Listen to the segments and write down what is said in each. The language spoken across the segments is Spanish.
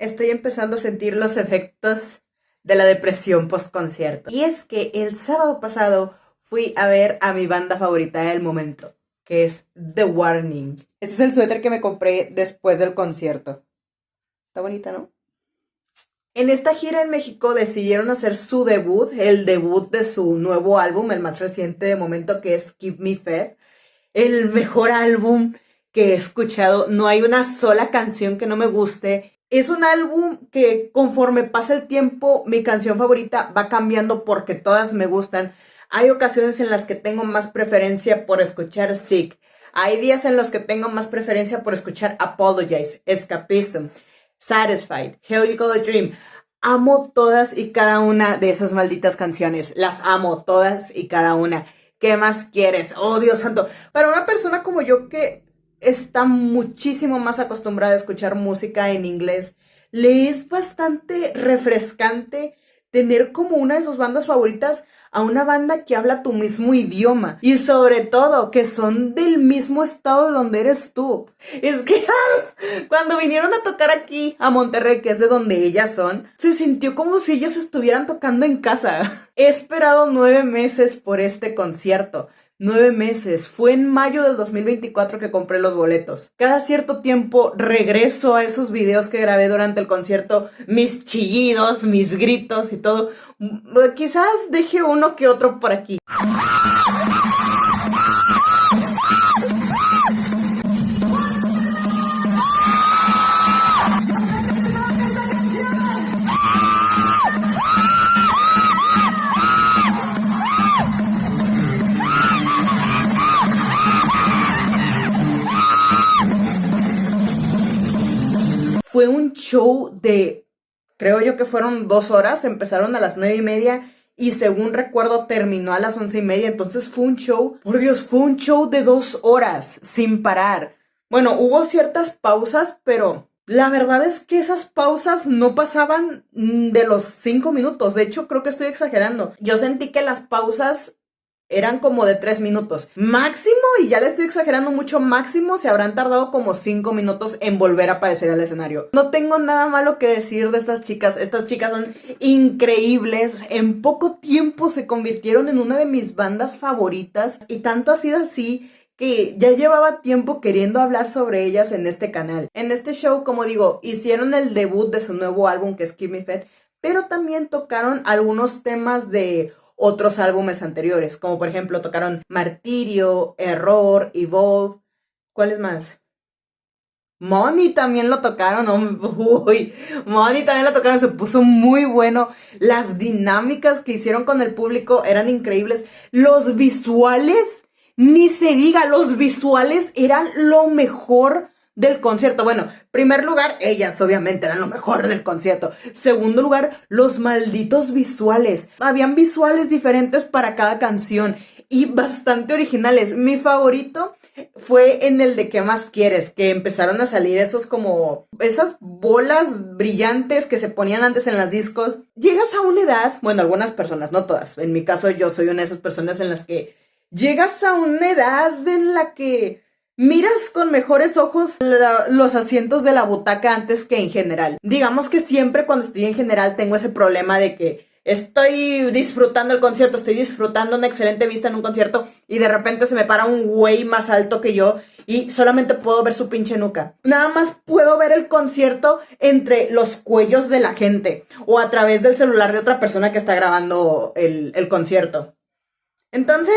estoy empezando a sentir los efectos de la depresión post-concierto. Y es que el sábado pasado fui a ver a mi banda favorita del momento, que es The Warning. Este es el suéter que me compré después del concierto. Está bonita, ¿no? En esta gira en México decidieron hacer su debut, el debut de su nuevo álbum, el más reciente de momento, que es Keep Me Fed. El mejor álbum que he escuchado. No hay una sola canción que no me guste. Es un álbum que conforme pasa el tiempo, mi canción favorita va cambiando porque todas me gustan. Hay ocasiones en las que tengo más preferencia por escuchar Sick. Hay días en los que tengo más preferencia por escuchar Apologize, Escapism, Satisfied, How You Call a Dream. Amo todas y cada una de esas malditas canciones. Las amo todas y cada una. ¿Qué más quieres? Oh, Dios santo. Para una persona como yo que está muchísimo más acostumbrada a escuchar música en inglés, le es bastante refrescante tener como una de sus bandas favoritas a una banda que habla tu mismo idioma y sobre todo que son del mismo estado de donde eres tú. Es que cuando vinieron a tocar aquí a Monterrey, que es de donde ellas son, se sintió como si ellas estuvieran tocando en casa. He esperado 9 meses por este concierto. 9 meses. Fue en mayo del 2024 que compré los boletos. Cada cierto tiempo regreso a esos videos que grabé durante el concierto, mis chillidos, mis gritos y todo. Quizás deje uno que otro por aquí. Fue un show de, creo yo que fueron 2 horas, empezaron a las 9:30 y según recuerdo terminó a las 11:30, entonces fue un show, por Dios, fue un show de 2 horas sin parar. Bueno, hubo ciertas pausas, pero la verdad es que esas pausas no pasaban de los 5 minutos, de hecho creo que estoy exagerando. Yo sentí que las pausas eran como de 3 minutos. Máximo, y ya le estoy exagerando mucho, máximo se habrán tardado como 5 minutos en volver a aparecer al escenario. No tengo nada malo que decir de estas chicas. Estas chicas son increíbles. En poco tiempo se convirtieron en una de mis bandas favoritas. Y tanto ha sido así que ya llevaba tiempo queriendo hablar sobre ellas en este canal. En este show, como digo, hicieron el debut de su nuevo álbum que es Keep Me Fed, pero también tocaron algunos temas de otros álbumes anteriores, como por ejemplo tocaron Martirio, Error, Evolve. ¿Cuáles más? Money también lo tocaron. Uy, Money también lo tocaron, se puso muy bueno. Las dinámicas que hicieron con el público eran increíbles. Los visuales, ni se diga, los visuales eran lo mejor del concierto. Bueno, primer lugar, ellas obviamente eran lo mejor del concierto. Segundo lugar, los malditos visuales. Habían visuales diferentes para cada canción y bastante originales. Mi favorito fue en el de ¿Qué más quieres? Que empezaron a salir esos como esas bolas brillantes que se ponían antes en los discos. Llegas a una edad, bueno, algunas personas, no todas. En mi caso yo soy una de esas personas en las que llegas a una edad en la que miras con mejores ojos los asientos de la butaca antes que en general. Digamos que siempre cuando estoy en general tengo ese problema de que estoy disfrutando el concierto, estoy disfrutando una excelente vista en un concierto y de repente se me para un güey más alto que yo y solamente puedo ver su pinche nuca. Nada más puedo ver el concierto entre los cuellos de la gente o a través del celular de otra persona que está grabando el concierto. Entonces,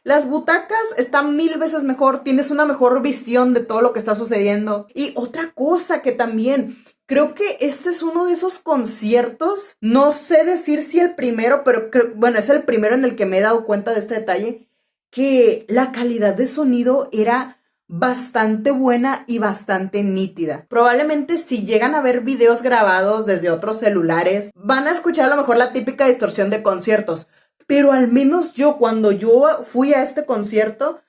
las butacas están 1000 veces mejor, tienes una mejor visión de todo lo que está sucediendo. Y otra cosa que también, creo que este es uno de esos conciertos, no sé decir si el primero, pero bueno, es el primero en el que me he dado cuenta de este detalle, que la calidad de sonido era bastante buena y bastante nítida. Probablemente si llegan a ver videos grabados desde otros celulares, van a escuchar a lo mejor la típica distorsión de conciertos. Pero al menos yo, cuando yo fui a este concierto,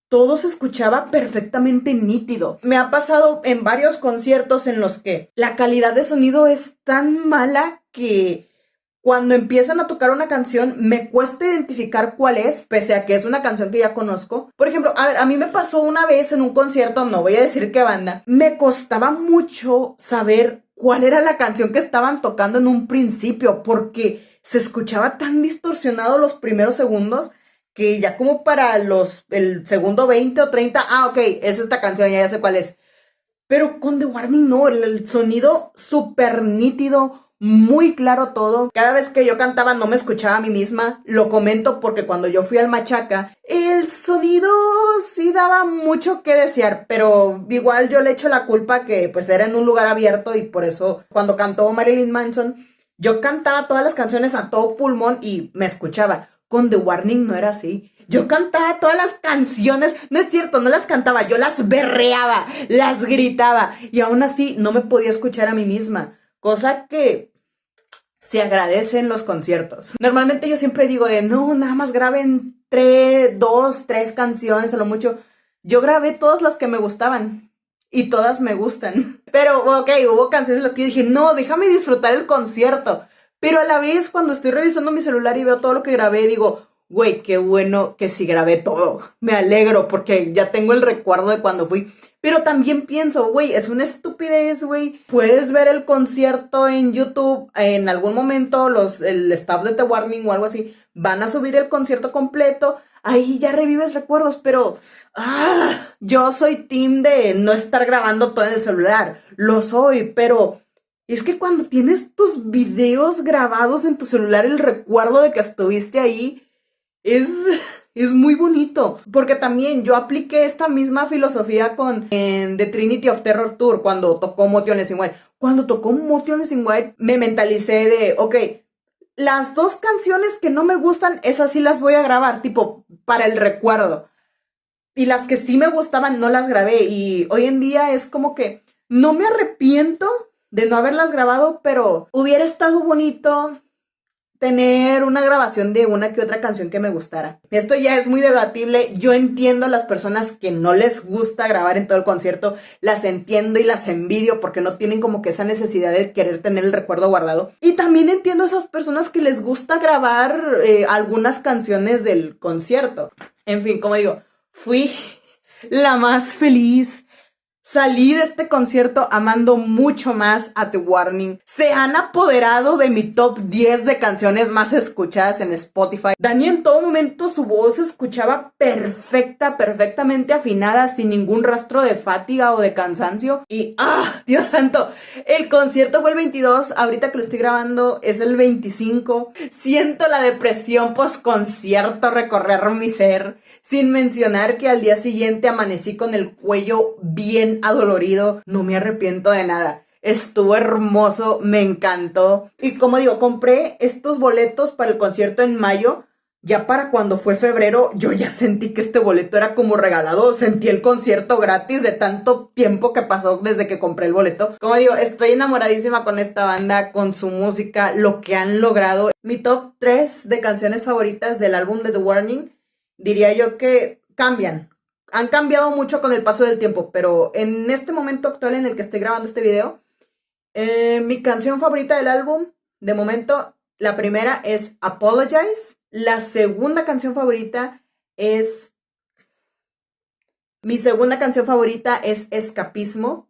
todo se escuchaba perfectamente nítido. Me ha pasado en varios conciertos en los que la calidad de sonido es tan mala que cuando empiezan a tocar una canción me cuesta identificar cuál es, pese a que es una canción que ya conozco. Por ejemplo, a mí me pasó una vez en un concierto, no voy a decir qué banda, me costaba mucho saber cuál era la canción que estaban tocando en un principio, porque se escuchaba tan distorsionado los primeros segundos que ya como para el segundo 20 o 30, ok, es esta canción, ya sé cuál es. Pero con The Warning no, el sonido súper nítido, muy claro todo. Cada vez que yo cantaba no me escuchaba a mí misma. Lo comento porque cuando yo fui al Machaca, el sonido sí daba mucho que desear, pero igual yo le echo la culpa que pues era en un lugar abierto y por eso cuando cantó Marilyn Manson, yo cantaba todas las canciones a todo pulmón y me escuchaba. Con The Warning no era así. Yo cantaba todas las canciones, no es cierto, no las cantaba, yo las berreaba, las gritaba y aún así no me podía escuchar a mí misma, cosa que se agradece en los conciertos. Normalmente yo siempre digo no, nada más graben 3 canciones a lo mucho. Yo grabé todas las que me gustaban y todas me gustan, pero ok, hubo canciones en las que yo dije, no, déjame disfrutar el concierto, pero a la vez cuando estoy revisando mi celular y veo todo lo que grabé, digo, güey, qué bueno que sí grabé todo. Me alegro porque ya tengo el recuerdo de cuando fui. Pero también pienso, güey, es una estupidez, güey. Puedes ver el concierto en YouTube. En algún momento el staff de The Warning o algo así van a subir el concierto completo. Ahí ya revives recuerdos, pero yo soy team de no estar grabando todo en el celular. Lo soy, pero es que cuando tienes tus videos grabados en tu celular, el recuerdo de que estuviste ahí es muy bonito, porque también yo apliqué esta misma filosofía en The Trinity of Terror Tour, cuando tocó Motionless in White. Cuando tocó Motionless in White, me mentalicé de, ok, las 2 canciones que no me gustan, esas sí las voy a grabar, tipo, para el recuerdo. Y las que sí me gustaban, no las grabé. Y hoy en día es como que no me arrepiento de no haberlas grabado, pero hubiera estado bonito tener una grabación de una que otra canción que me gustara. Esto ya es muy debatible. Yo entiendo a las personas que no les gusta grabar en todo el concierto. Las entiendo y las envidio porque no tienen como que esa necesidad de querer tener el recuerdo guardado. Y también entiendo a esas personas que les gusta grabar algunas canciones del concierto. En fin, como digo, fui la más feliz. Salí de este concierto amando mucho más a The Warning. Se han apoderado de mi top 10 de canciones más escuchadas en Spotify. Dani en todo momento su voz se escuchaba perfectamente afinada, sin ningún rastro de fatiga o de cansancio. Y Dios santo, el concierto fue el 22, ahorita que lo estoy grabando es el 25. Siento la depresión post concierto recorrer mi ser, sin mencionar que al día siguiente amanecí con el cuello bien adolorido. No me arrepiento de nada. Estuvo hermoso, me encantó. Y como digo, compré estos boletos para el concierto en mayo. Ya para cuando fue febrero, yo ya sentí que este boleto era como regalado. Sentí el concierto gratis de tanto tiempo que pasó desde que compré el boleto. Como digo, estoy enamoradísima con esta banda, con su música, lo que han logrado. Mi top 3 de canciones favoritas del álbum de The Warning, diría yo que cambian. Han cambiado mucho con el paso del tiempo, pero en este momento actual en el que estoy grabando este video, mi canción favorita del álbum, de momento, la primera es Apologize. La segunda canción favorita es... Mi segunda canción favorita es Escapism.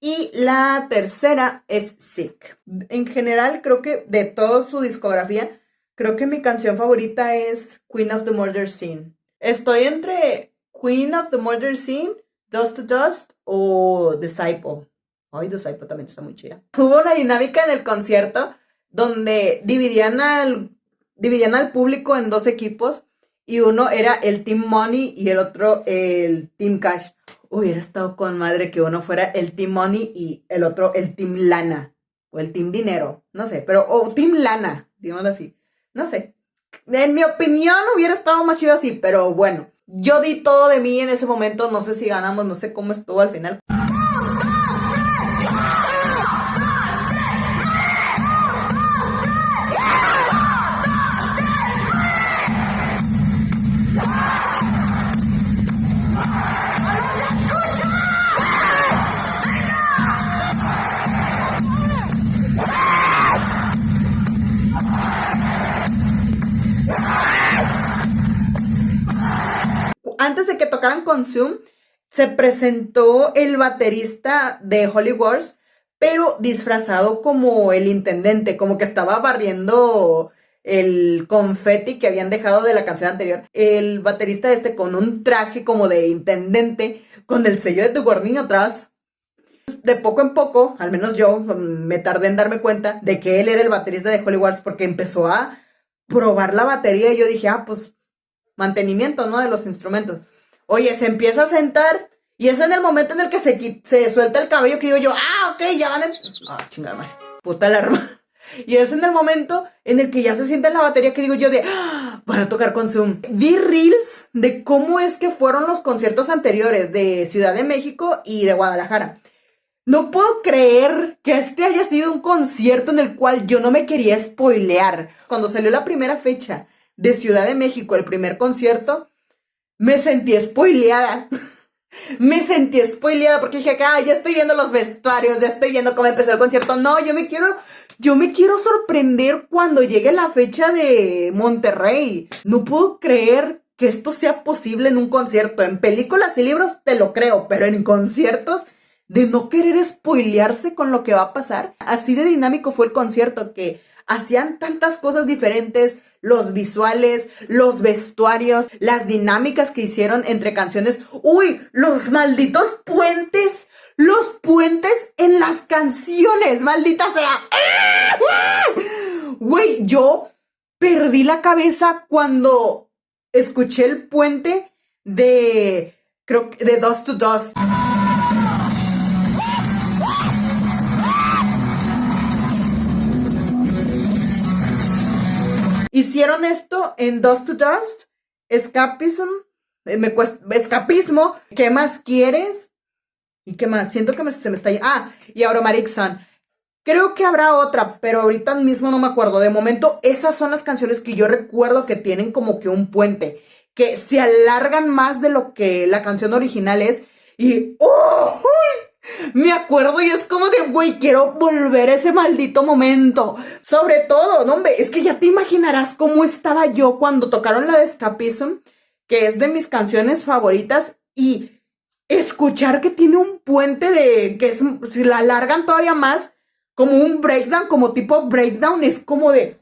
Y la tercera es Sick. En general, creo que de toda su discografía, creo que mi canción favorita es Queen of the Murder Scene. Estoy entre Queen of the Murder Scene, Dust to Dust o Disciple. Ay, Disciple también está muy chida. Hubo una dinámica en el concierto donde dividían al público en 2 equipos y uno era el Team Money y el otro el Team Cash. Hubiera estado con madre que uno fuera el Team Money y el otro el Team Lana o el Team Dinero, no sé, o Team Lana, digámoslo así. No sé. En mi opinión hubiera estado más chido así, pero bueno. Yo di todo de mí en ese momento. No sé si ganamos, no sé cómo estuvo al final. Antes de que tocaran Consume, se presentó el baterista de Holy Wars, pero disfrazado como el intendente, como que estaba barriendo el confeti que habían dejado de la canción anterior. El baterista con un traje como de intendente, con el sello de Tu Gordillo atrás. De poco en poco, al menos yo me tardé en darme cuenta de que él era el baterista de Holy Wars, porque empezó a probar la batería y yo dije, pues mantenimiento, ¿no? De los instrumentos. Oye, se empieza a sentar y es en el momento en el que se suelta el cabello que digo yo, ok, ya van chingada madre, puta alarma. Y es en el momento en el que ya se sienta en la batería que digo yo van a tocar con Zoom. Vi reels de cómo es que fueron los conciertos anteriores de Ciudad de México y de Guadalajara. No puedo creer que este haya sido un concierto en el cual yo no me quería spoilear. Cuando salió la primera fecha de Ciudad de México, el primer concierto, me sentí spoileada. Me sentí spoileada porque dije acá, ya estoy viendo los vestuarios, ya estoy viendo cómo empezó el concierto. No, yo me quiero sorprender cuando llegue la fecha de Monterrey. No puedo creer que esto sea posible en un concierto. En películas y libros te lo creo, pero en conciertos, de no querer spoilearse con lo que va a pasar. Así de dinámico fue el concierto, que hacían tantas cosas diferentes, los visuales, los vestuarios, las dinámicas que hicieron entre canciones. ¡Uy! Los malditos puentes, los puentes en las canciones, maldita sea. Güey, yo perdí la cabeza cuando escuché el puente creo que de Dust to Dust. Hicieron esto en Dust to Dust, Escapism, Escapismo, ¿qué más quieres? ¿Y qué más? Siento que se me está... y Aromatic Sun. Creo que habrá otra, pero ahorita mismo no me acuerdo. De momento, esas son las canciones que yo recuerdo que tienen como que un puente, que se alargan más de lo que la canción original es. Y... me acuerdo y es como de, güey, quiero volver a ese maldito momento. Sobre todo, no, hombre, es que ya te imaginarás cómo estaba yo cuando tocaron la de Escapism, que es de mis canciones favoritas, y escuchar que tiene un puente si la alargan todavía más, como un breakdown, como tipo breakdown, es como de,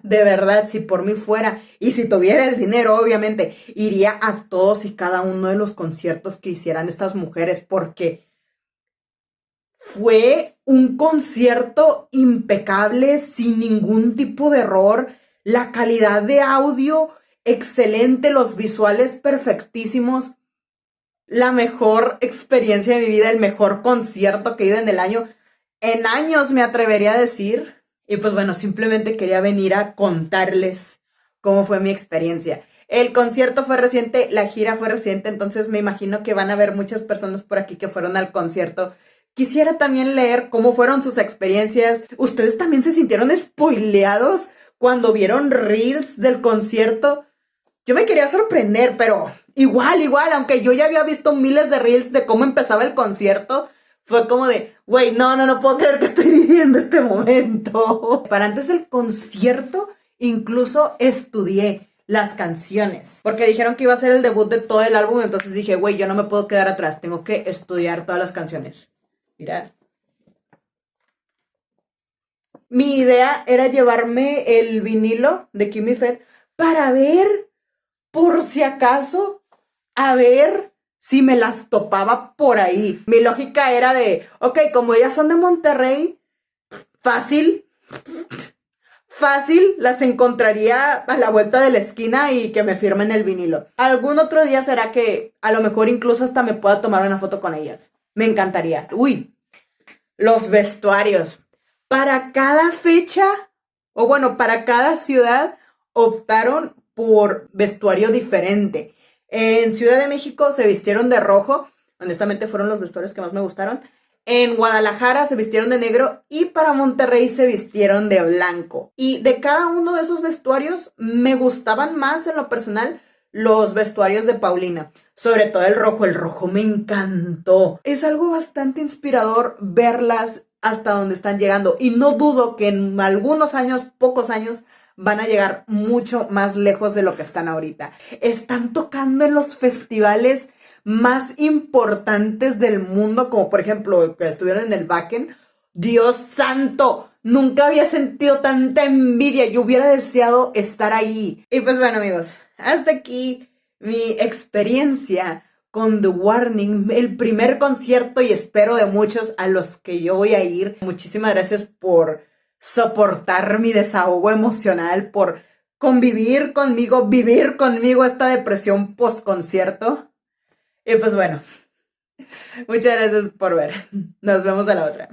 de verdad, si por mí fuera, y si tuviera el dinero, obviamente, iría a todos y cada uno de los conciertos que hicieran estas mujeres, porque fue un concierto impecable, sin ningún tipo de error. La calidad de audio, excelente. Los visuales, perfectísimos. La mejor experiencia de mi vida, el mejor concierto que he ido en el año. En años, me atrevería a decir. Y pues bueno, simplemente quería venir a contarles cómo fue mi experiencia. El concierto fue reciente, la gira fue reciente, entonces me imagino que van a haber muchas personas por aquí que fueron al concierto. Quisiera también leer cómo fueron sus experiencias. ¿Ustedes también se sintieron spoileados cuando vieron reels del concierto? Yo me quería sorprender, pero igual, aunque yo ya había visto miles de reels de cómo empezaba el concierto, fue como de, güey, no puedo creer que estoy viviendo este momento. Para antes del concierto, incluso estudié las canciones, porque dijeron que iba a ser el debut de todo el álbum, entonces dije, güey, yo no me puedo quedar atrás, tengo que estudiar todas las canciones. Mira. Mi idea era llevarme el vinilo de Kimmy Fed para ver, por si acaso, a ver si me las topaba por ahí. Mi lógica era de, ok, como ellas son de Monterrey, fácil, las encontraría a la vuelta de la esquina y que me firmen el vinilo. Algún otro día será que a lo mejor incluso hasta me pueda tomar una foto con ellas. Me encantaría. Los vestuarios. Para cada fecha, o bueno, para cada ciudad, optaron por vestuario diferente. En Ciudad de México se vistieron de rojo. Honestamente fueron los vestuarios que más me gustaron. En Guadalajara se vistieron de negro y para Monterrey se vistieron de blanco. Y de cada uno de esos vestuarios me gustaban más en lo personal los vestuarios de Paulina. Sobre todo el rojo me encantó. Es algo bastante inspirador verlas hasta donde están llegando. Y no dudo que en algunos años, pocos años, van a llegar mucho más lejos de lo que están ahorita. Están tocando en los festivales más importantes del mundo, como por ejemplo que estuvieron en el Wacken, Dios santo, nunca había sentido tanta envidia. Yo hubiera deseado estar ahí. Y pues bueno, amigos, hasta aquí mi experiencia con The Warning, el primer concierto y espero de muchos a los que yo voy a ir. Muchísimas gracias por soportar mi desahogo emocional, por convivir conmigo, vivir conmigo esta depresión post concierto. Y pues bueno, muchas gracias por ver. Nos vemos a la otra.